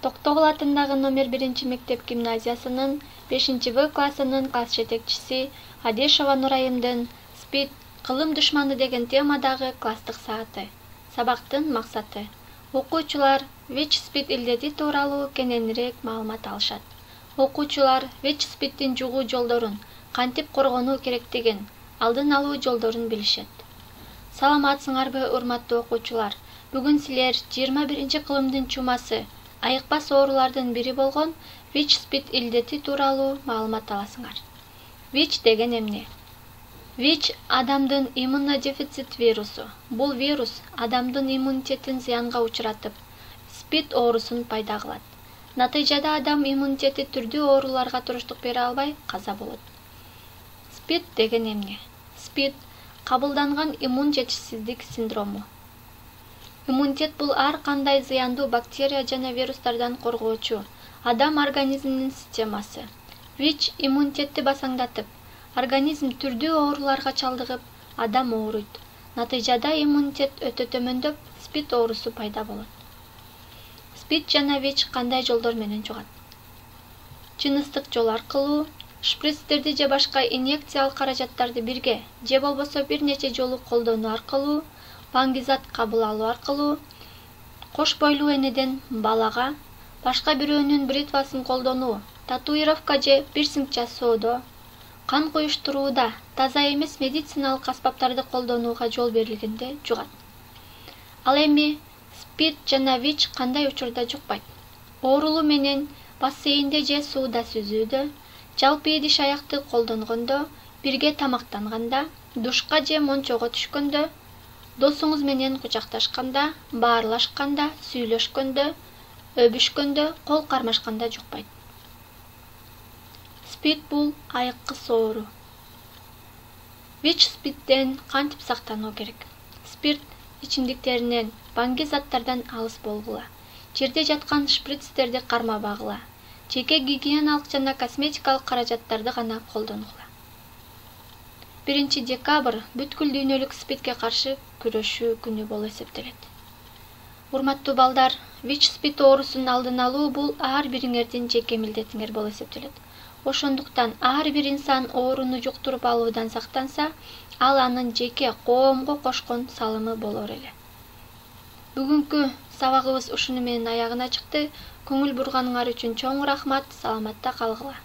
Токтогул атындагы номер 1 мектеп гимназиясынын 5-В классынын класс жетекчиси Адешова Нурайымдын «Спид кылым душманы» деген темадагы класстык сааты. Сабактын максаты: окуучулар ВИЧ-СПИД илдети тууралуу кененирээк маалымат алышат. Окуучулар ВИЧ-СПИДтин жугуу жолдорун, кантип коргонуу керектигин, алдын алуу жолдорун билишет. Саламатсыңарбы, урматтуу окуучулар? Бүгүн силер 21 кылымдын чумасы айыкпас оорулардын бири болгон ВИЧ-СПИД илдети тууралуу маалымат аласыңар. ВИЧ деген эмне? ВИЧ адамдын иммунодефицит вирусу. Бул вирус адамдын иммунитетин зыянга учуратып, СПИД оорусун пайда кылат. Натыйжада адам иммунитети түрдүү ооруларга туруштук бере албай каза болот. СПИД деген эмне? СПИД кабылданган иммун жетишсиздик синдрому. Иммунитет бул ар кандай зыяндуу бактерия жана вирустардан коргоочу адам организминин системасы. ВИЧ иммунитетти басаңдатып, организм түрдүү ооруларга чалдыгып, адам ооруйт. Натыйжада иммунитет өтө төмөндөп, СПИД оорусу пайда болот. СПИД жана ВИЧ кандай жолдор менен жугат? Жыныстык жол аркылуу, шприцтерди же башка инъекциялык каражаттарды бирге же болбосо бир нече жолу колдонуу аркылуу, баңгизат кабыл алуу аркылуу, кош бойлуу энеден балага, башка бирөөнүн бритвасын колдонуу, татуировка же пирсинг жасоодо, кан куюштурууда таза эмес медициналык аспаптарды колдонууга жол берилгенде жугат. Ал эми СПИД жана ВИЧ кандай учурда жукпайт? Оорулуу менен бассейнде же сууда сүзүүдө, жалпы идиш аякты колдонгондо, бирге тамактанганда, душка же мончого түшкөндө, досуңуз менен кучакташканда, баарлашканда, сүйлөшкөндө, өбүшкөндө, кол кармашканда жукпайт. СПИД бул айыккыс оору. ВИЧ-СПИДтен кантип сактануу керек? Спирт ичимдиктеринен, баңгизаттардан алыс болгула. Жерде жаткан шприцтерди кармабагыла. Жеке гигиеналык жана косметикалык каражаттарды гана колдонгула. 1 декабрь бүткүл дүйнөлүк СПИДке каршы күрөшүү күнү болуп эсептелет. Урматтуу балдар, ВИЧ-СПИД оорусунун алдын алуу бул ар бириңердин жеке милдетиңер болуп эсептелет. Ошондуктан ар бир инсан ооруну жуктуруп алуудан сактанса, ал анын жеке коомго кошкон салымы болор эле. Бүгүнкү сабагыбыз ушуну менен аягына чыкты. Көңүл бурганыңар үчүн чоң рахмат. Саламатта калгыла.